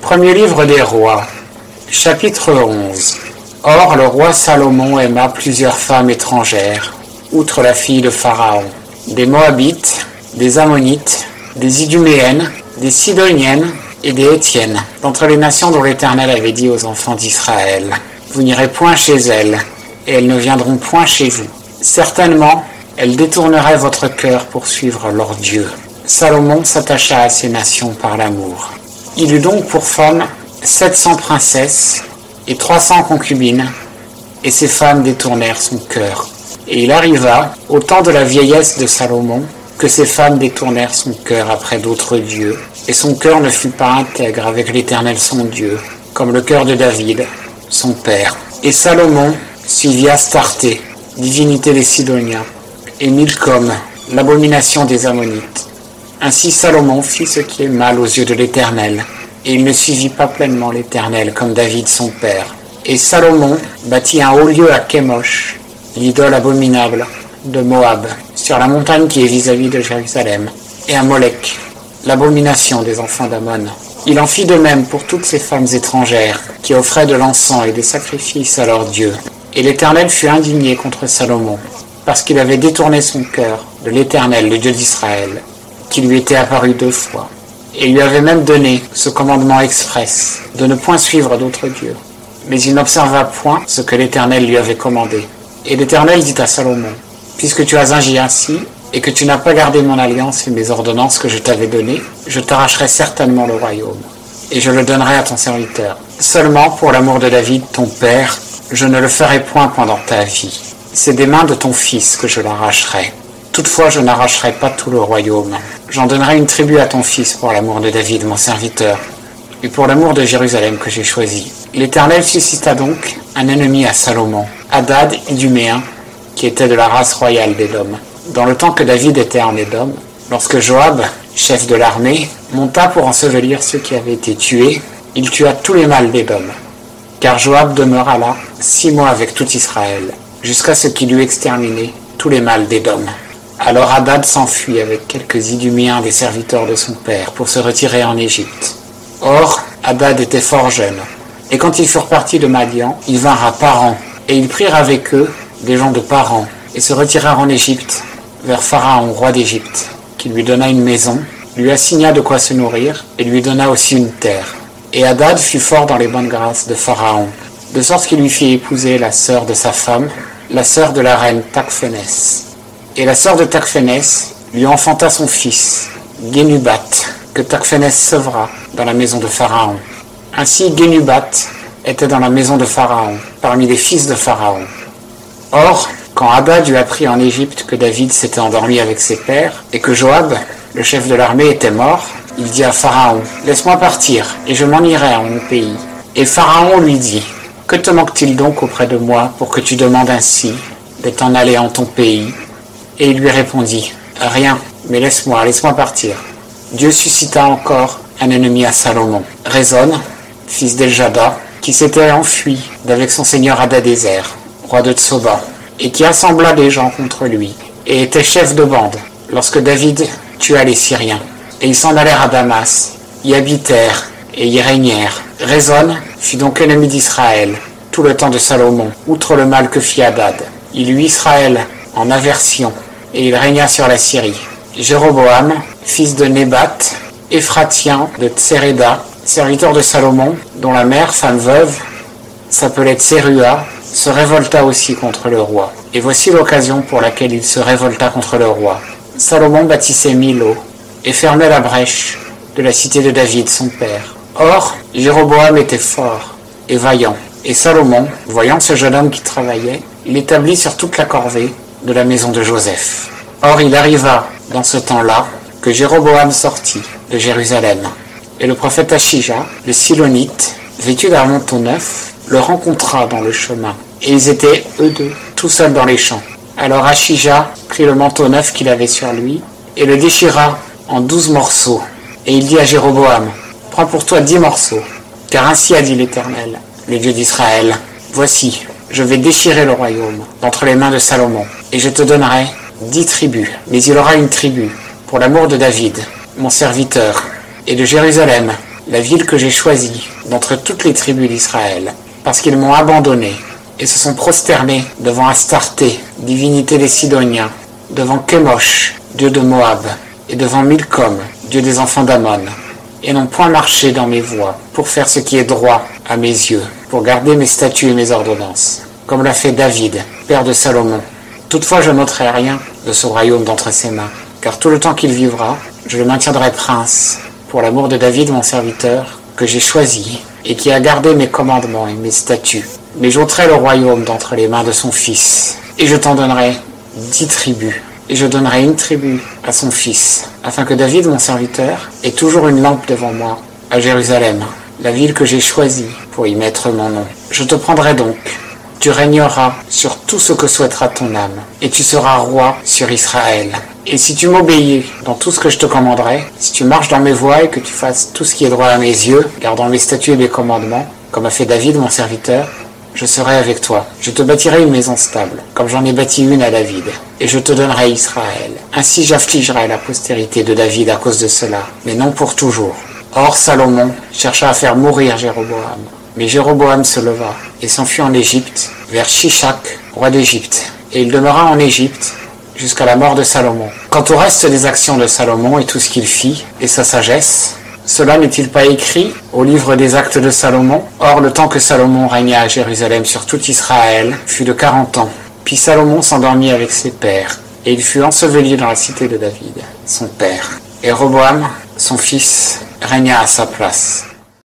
Premier livre des rois, chapitre 11. Or, le roi Salomon aima plusieurs femmes étrangères, outre la fille de Pharaon, des Moabites, des Ammonites, des Iduméennes, des Sidoniennes et des Hétiennes, d'entre les nations dont l'Éternel avait dit aux enfants d'Israël, « Vous n'irez point chez elles, et elles ne viendront point chez vous. Certainement, elles détourneraient votre cœur pour suivre leur Dieu. » Salomon s'attacha à ces nations par l'amour. Il eut donc pour femmes 700 princesses et 300 concubines, et ces femmes détournèrent son cœur. Et il arriva, au temps de la vieillesse de Salomon, que ces femmes détournèrent son cœur après d'autres dieux, et son cœur ne fut pas intègre avec l'Éternel son Dieu, comme le cœur de David, son père. Et Salomon suivit Astarté, divinité des Sidoniens, et Milcom, l'abomination des Ammonites. Ainsi Salomon fit ce qui est mal aux yeux de l'Éternel, et il ne suivit pas pleinement l'Éternel comme David son père. Et Salomon bâtit un haut lieu à Kémosh, l'idole abominable de Moab, sur la montagne qui est vis-à-vis de Jérusalem, et à Molek, l'abomination des enfants d'Ammon. Il en fit de même pour toutes ces femmes étrangères, qui offraient de l'encens et des sacrifices à leur Dieu. Et l'Éternel fut indigné contre Salomon, parce qu'il avait détourné son cœur de l'Éternel, le Dieu d'Israël, qui lui était apparu 2 fois, et lui avait même donné ce commandement express, de ne point suivre d'autres dieux. Mais il n'observa point ce que l'Éternel lui avait commandé. Et l'Éternel dit à Salomon, « Puisque tu as agi ainsi, et que tu n'as pas gardé mon alliance et mes ordonnances que je t'avais données, je t'arracherai certainement le royaume, et je le donnerai à ton serviteur. Seulement, pour l'amour de David, ton père, je ne le ferai point pendant ta vie. C'est des mains de ton fils que je l'arracherai. Toutefois, je n'arracherai pas tout le royaume. J'en donnerai une tribu à ton fils pour l'amour de David, mon serviteur, et pour l'amour de Jérusalem que j'ai choisi. » L'Éternel suscita donc un ennemi à Salomon, Hadad Iduméen, qui était de la race royale d'Édom. Dans le temps que David était en Édom, lorsque Joab, chef de l'armée, monta pour ensevelir ceux qui avaient été tués, il tua tous les mâles d'Édom. Car Joab demeura là 6 mois avec tout Israël, jusqu'à ce qu'il eût exterminé tous les mâles d'Édom. Alors Hadad s'enfuit avec quelques Iduméens des serviteurs de son père pour se retirer en Égypte. Or, Hadad était fort jeune, et quand ils furent partis de Madian, ils vinrent à Paran, et ils prirent avec eux des gens de Paran, et se retirèrent en Égypte, vers Pharaon, roi d'Égypte, qui lui donna une maison, lui assigna de quoi se nourrir, et lui donna aussi une terre. Et Hadad fut fort dans les bonnes grâces de Pharaon, de sorte qu'il lui fit épouser la sœur de sa femme, la sœur de la reine Takhphénès. Et la sœur de Takhphénès lui enfanta son fils, Genubat, que Takhphénès sevra dans la maison de Pharaon. Ainsi Genubat était dans la maison de Pharaon, parmi les fils de Pharaon. Or, quand Hadad eut appris en Égypte que David s'était endormi avec ses pères, et que Joab, le chef de l'armée, était mort, il dit à Pharaon, « Laisse-moi partir, et je m'en irai en mon pays. » Et Pharaon lui dit, « Que te manque-t-il donc auprès de moi pour que tu demandes ainsi de t'en aller en ton pays ?» Et il lui répondit, « Rien, mais laisse-moi partir. » Dieu suscita encore un ennemi à Salomon, Rezon, fils d'Eljada, qui s'était enfui d'avec son seigneur Hadadézer, roi de Tsoba, et qui assembla des gens contre lui, et était chef de bande, lorsque David tua les Syriens. Et ils s'en allèrent à Damas, y habitèrent et y régnèrent. Rezon fut donc ennemi d'Israël tout le temps de Salomon, outre le mal que fit Hadad. Il eut Israël en aversion, et il régna sur la Syrie. Jéroboam, fils de Nébat, Éphratien de Tséréda, serviteur de Salomon, dont la mère, femme veuve, s'appelait Tserua, se révolta aussi contre le roi. Et voici l'occasion pour laquelle il se révolta contre le roi. Salomon bâtissait Milo et fermait la brèche de la cité de David, son père. Or, Jéroboam était fort et vaillant. Et Salomon, voyant ce jeune homme qui travaillait, l'établit sur toute la corvée de la maison de Joseph. Or, il arriva, dans ce temps-là, que Jéroboam sortit de Jérusalem. Et le prophète Achija, le Silonite, vêtu d'un manteau neuf, le rencontra dans le chemin. Et ils étaient, eux deux, tout seuls dans les champs. Alors Achija prit le manteau neuf qu'il avait sur lui, et le déchira en 12 morceaux. Et il dit à Jéroboam, « Prends pour toi 10 morceaux, car ainsi a dit l'Éternel, le Dieu d'Israël. Voici, je vais déchirer le royaume d'entre les mains de Salomon, et je te donnerai 10 tribus. Mais il aura une tribu, pour l'amour de David, mon serviteur, et de Jérusalem, la ville que j'ai choisie d'entre toutes les tribus d'Israël, parce qu'ils m'ont abandonné et se sont prosternés devant Astarté, divinité des Sidoniens, devant Kémosh, dieu de Moab, et devant Milcom, dieu des enfants d'Ammon, et n'ont point marché dans mes voies pour faire ce qui est droit à mes yeux, pour garder mes statuts et mes ordonnances, comme l'a fait David, père de Salomon. Toutefois, je n'ôterai rien de ce royaume d'entre ses mains, car tout le temps qu'il vivra, je le maintiendrai prince, pour l'amour de David, mon serviteur, que j'ai choisi, et qui a gardé mes commandements et mes statuts. Mais j'ôterai le royaume d'entre les mains de son fils, et je t'en donnerai 10 tribus, et je donnerai une tribu à son fils, afin que David, mon serviteur, ait toujours une lampe devant moi, à Jérusalem, la ville que j'ai choisie pour y mettre mon nom. Je te prendrai donc, tu régneras sur tout ce que souhaitera ton âme, et tu seras roi sur Israël. Et si tu m'obéis dans tout ce que je te commanderai, si tu marches dans mes voies et que tu fasses tout ce qui est droit à mes yeux, gardant mes statuts et mes commandements, comme a fait David, mon serviteur, je serai avec toi. Je te bâtirai une maison stable, comme j'en ai bâti une à David, et je te donnerai Israël. Ainsi j'affligerai la postérité de David à cause de cela, mais non pour toujours. Or Salomon chercha à faire mourir Jéroboam. Mais Jéroboam se leva et s'enfuit en Égypte, vers Shishak, roi d'Égypte. Et il demeura en Égypte jusqu'à la mort de Salomon. Quant au reste des actions de Salomon et tout ce qu'il fit, et sa sagesse, cela n'est-il pas écrit au livre des actes de Salomon? Or, le temps que Salomon régna à Jérusalem sur tout Israël fut de 40 ans. Puis Salomon s'endormit avec ses pères, et il fut enseveli dans la cité de David, son père. Et Roboam, son fils, régna à sa place.